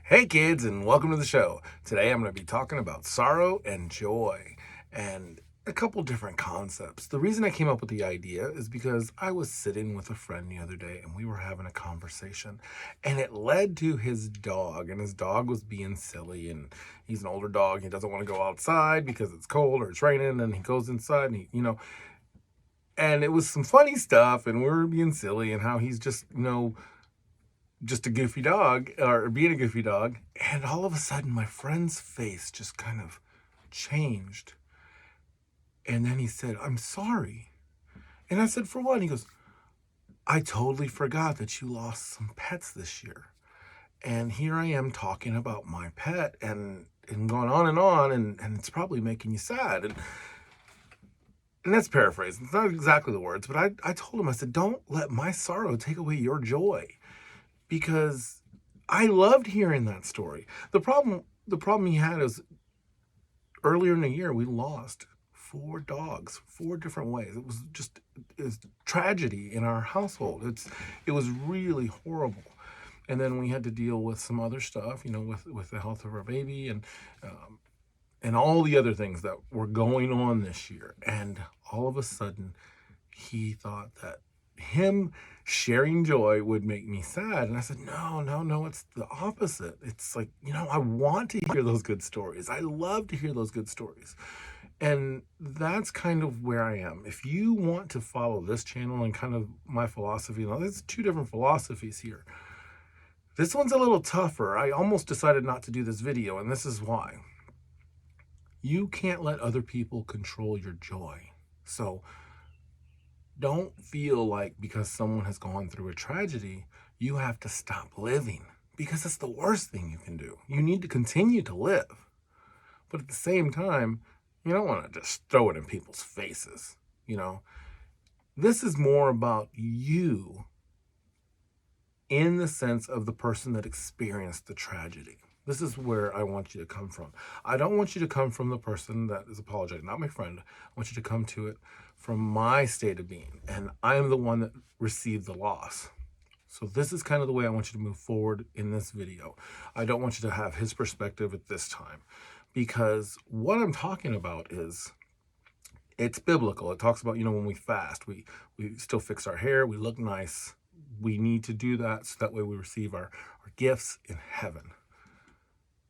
Hey kids, and welcome to the show. Today I'm going to be talking about sorrow and joy and a couple different concepts. The reason I came up with the idea is because I was sitting with a friend the other day and we were having a conversation, and it led to his dog, and his dog was being silly, and he's an older dog. He doesn't want to go outside because it's cold or it's raining, and he goes inside and and it was some funny stuff, and we were being silly and how he's just a goofy dog, or being a goofy dog. And all of a sudden my friend's face just kind of changed, and then he said, "I'm sorry." And I said, "For what?" And he goes, "I totally forgot that you lost some pets this year, and here I am talking about my pet and going on, and it's probably making you sad." And that's paraphrasing, it's not exactly the words, but I told him, I said, "Don't let my sorrow take away your joy," because I loved hearing that story. The problem he had is, earlier in the year we lost 4 dogs, 4 different ways. It's tragedy in our household. It was really horrible. And then we had to deal with some other stuff, with the health of our baby, and all the other things that were going on this year. And all of a sudden, he thought that him sharing joy would make me sad. And I said, "No, no, no, it's the opposite. It's like, I want to hear those good stories. I love to hear those good stories." And that's kind of where I am. If you want to follow this channel and kind of my philosophy, now there's 2 different philosophies here. This one's a little tougher. I almost decided not to do this video, and this is why. You can't let other people control your joy. So don't feel like because someone has gone through a tragedy, you have to stop living, because it's the worst thing you can do. You need to continue to live. But at the same time, you don't want to just throw it in people's faces. This is more about you, in the sense of the person that experienced the tragedy. This is where I want you to come from. I don't want you to come from the person that is apologizing, not my friend. I want you to come to it from my state of being. And I am the one that received the loss. So this is kind of the way I want you to move forward in this video. I don't want you to have his perspective at this time, because what I'm talking about is, it's biblical. It talks about, when we fast, we still fix our hair, we look nice. We need to do that so that way we receive our gifts in heaven.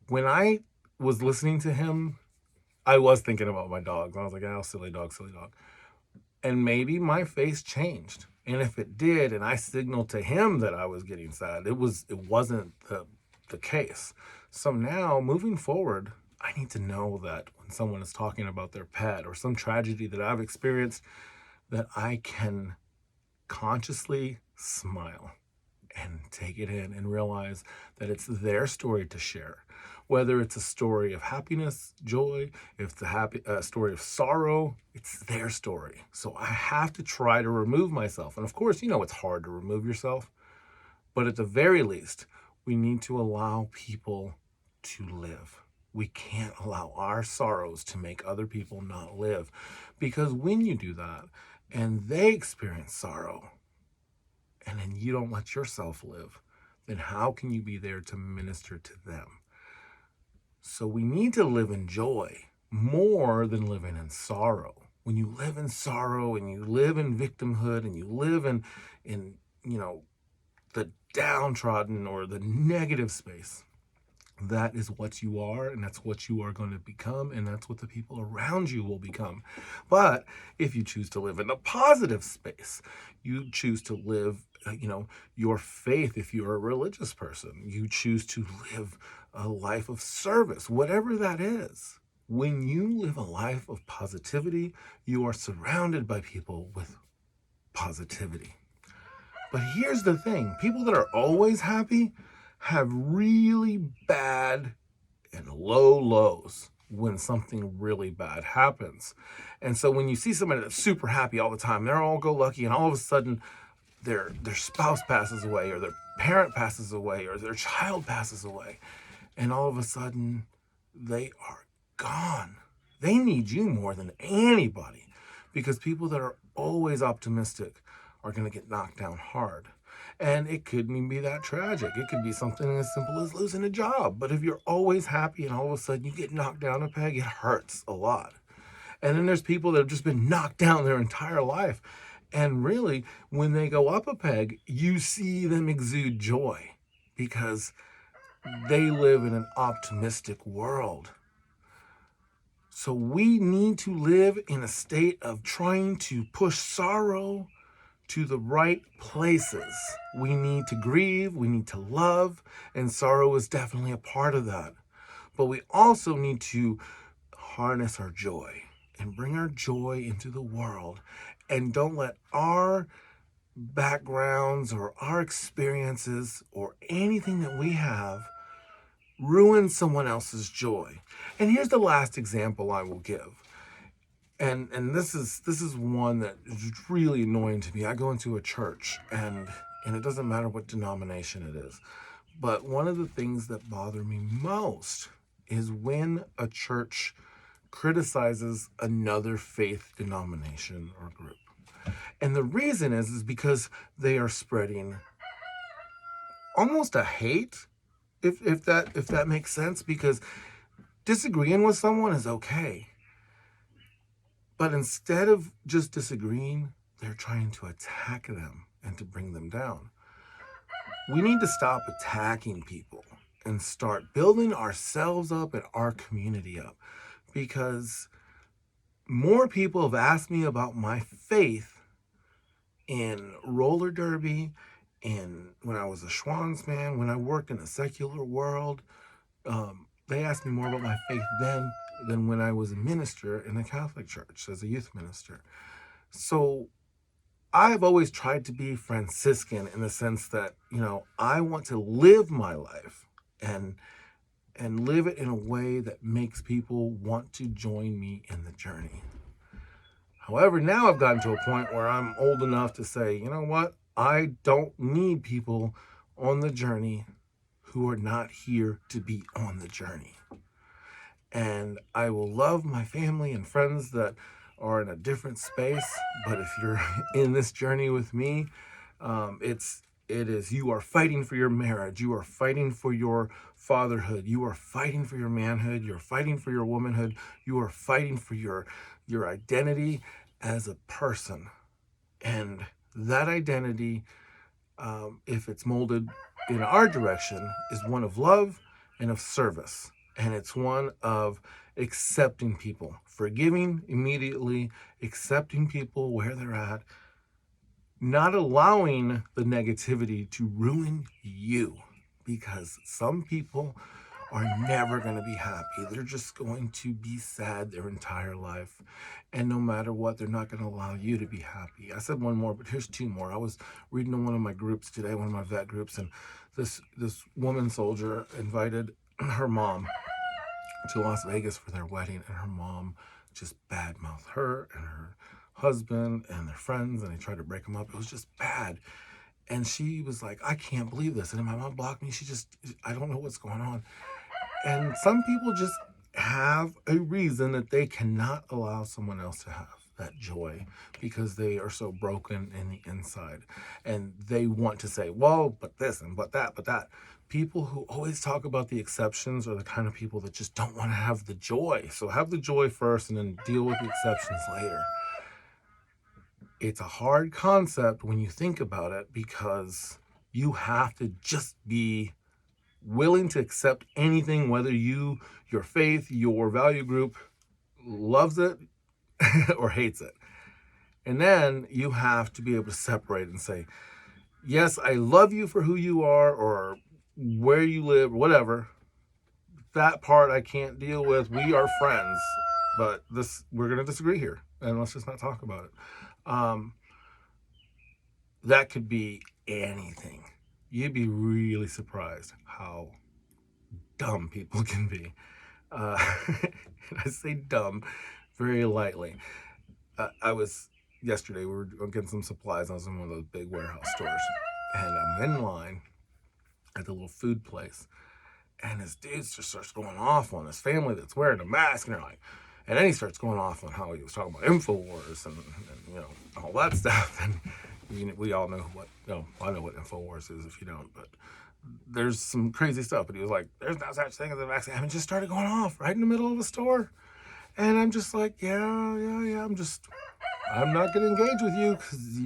When I was listening to him, I was thinking about my dogs. I was like, "Oh, silly dog, silly dog." And maybe my face changed. And if it did, and I signaled to him that I was getting sad, it wasn't the case. So now, moving forward, I need to know that when someone is talking about their pet or some tragedy that I've experienced, that I can consciously smile and take it in and realize that it's their story to share. Whether it's a story of happiness, joy, if it's a story of sorrow, it's their story. So I have to try to remove myself. And of course, it's hard to remove yourself. But at the very least, we need to allow people to live. We can't allow our sorrows to make other people not live. Because when you do that, and they experience sorrow, and then you don't let yourself live, then how can you be there to minister to them? So we need to live in joy more than living in sorrow. When you live in sorrow and you live in victimhood and you live in the downtrodden or the negative space, that is what you are, and that's what you are going to become, and that's what the people around you will become. But if you choose to live in a positive space, you choose to live, your faith. If you're a religious person, you choose to live a life of service, whatever that is. When you live a life of positivity, you are surrounded by people with positivity. But here's the thing, people that are always happy have really bad and low lows when something really bad happens. And so when you see somebody that's super happy all the time, they're all go lucky, and all of a sudden their spouse passes away, or their parent passes away, or their child passes away, and all of a sudden they are gone. They need you more than anybody, because people that are always optimistic are going to get knocked down hard. And it couldn't even be that tragic. It could be something as simple as losing a job. But if you're always happy and all of a sudden you get knocked down a peg, it hurts a lot. And then there's people that have just been knocked down their entire life. And really, when they go up a peg, you see them exude joy because they live in an optimistic world. So we need to live in a state of trying to push sorrow to the right places. We need to grieve, we need to love, and sorrow is definitely a part of that. But we also need to harness our joy and bring our joy into the world, and don't let our backgrounds or our experiences or anything that we have ruin someone else's joy. And here's the last example I will give. And this is one that is really annoying to me. I go into a church and it doesn't matter what denomination it is. But one of the things that bother me most is when a church criticizes another faith denomination or group. And the reason is because they are spreading almost a hate, if that makes sense, because disagreeing with someone is okay. But instead of just disagreeing, they're trying to attack them and to bring them down. We need to stop attacking people and start building ourselves up and our community up, because more people have asked me about my faith in roller derby, and when I was a Schwanzman, when I worked in a secular world. They asked me more about my faith then than when I was a minister in the Catholic Church as a youth minister. So I've always tried to be Franciscan in the sense that, I want to live my life and live it in a way that makes people want to join me in the journey. However, now I've gotten to a point where I'm old enough to say, you know what? I don't need people on the journey who are not here to be on the journey. And I will love my family and friends that are in a different space. But if you're in this journey with me, it is you are fighting for your marriage. You are fighting for your fatherhood. You are fighting for your manhood. You're fighting for your womanhood. You are fighting for your identity as a person. And that identity, if it's molded in our direction, is one of love and of service. And it's one of accepting people, forgiving immediately, accepting people where they're at, not allowing the negativity to ruin you, because some people are never going to be happy. They're just going to be sad their entire life. And no matter what, they're not going to allow you to be happy. I said one more, but here's two more. I was reading in one of my groups today, one of my vet groups, and this woman soldier invited her mom to Las Vegas for their wedding, and her mom just badmouthed her and her husband and their friends, and they tried to break them up. It was just bad. And she was like, I can't believe this. And my mom blocked me. I don't know what's going on. And some people just have a reason that they cannot allow someone else to have that joy, because they are so broken in the inside. And they want to say, well, but this and but that, but that. People who always talk about the exceptions are the kind of people that just don't want to have the joy. So have the joy first and then deal with the exceptions later. It's a hard concept when you think about it, because you have to just be willing to accept anything, whether your faith, your value group loves it or hates it. And then you have to be able to separate and say, yes, I love you for who you are or where you live, whatever. That part I can't deal with. We are friends, but we're going to disagree here, and let's just not talk about it. That could be anything. You'd be really surprised how dumb people can be. I say dumb very lightly. Yesterday, we were getting some supplies. I was in one of those big warehouse stores, and I'm in line at the little food place, and this dude just starts going off on his family that's wearing a mask, and then he starts going off on how he was talking about InfoWars and all that stuff, and we all know what, no, I know what InfoWars is if you don't, but there's some crazy stuff. But he was like, there's no such thing as a vaccine. I mean, just started going off right in the middle of a store. And I'm just like, yeah, yeah, yeah. I'm not going to engage with you because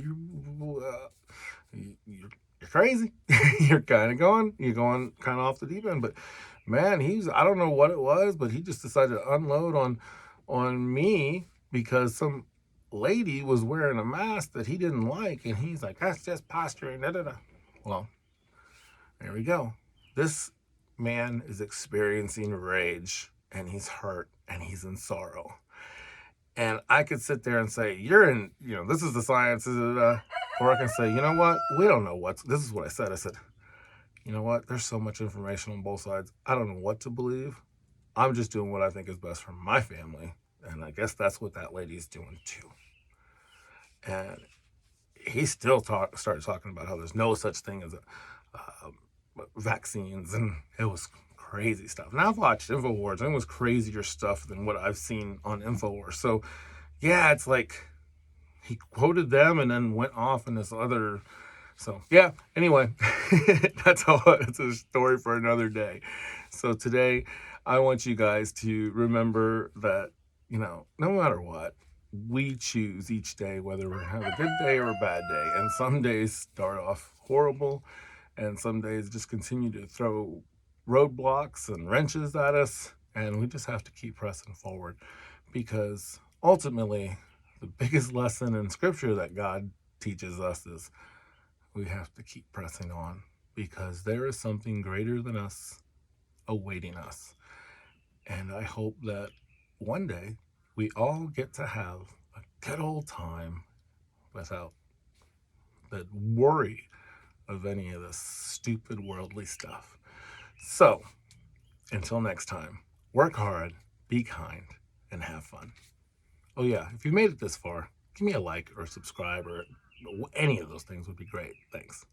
you're crazy. You're going kind of off the deep end. But man, I don't know what it was, but he just decided to unload on me because some lady was wearing a mask that he didn't like. And he's like, that's just posturing. Da, da, da. Well, there we go. This man is experiencing rage and he's hurt and he's in sorrow. And I could sit there and say, this is the science, or I can say, you know what? We don't know this is what I said. I said, you know what? There's so much information on both sides. I don't know what to believe. I'm just doing what I think is best for my family. And I guess that's what that lady's doing too. And he still started talking about how there's no such thing as vaccines, and it was crazy stuff. And I've watched InfoWars, and it was crazier stuff than what I've seen on InfoWars. So, yeah, it's like he quoted them and then went off in this other. So, yeah, anyway, that's a story for another day. So today, I want you guys to remember that, no matter what, we choose each day whether we have a good day or a bad day. And some days start off horrible, and some days just continue to throw roadblocks and wrenches at us. And we just have to keep pressing forward, because ultimately, the biggest lesson in Scripture that God teaches us is we have to keep pressing on, because there is something greater than us awaiting us. And I hope that one day we all get to have a good old time without the worry of any of this stupid worldly stuff. So, until next time, work hard, be kind, and have fun. Oh yeah, if you made it this far, give me a like or subscribe, or any of those things would be great. Thanks.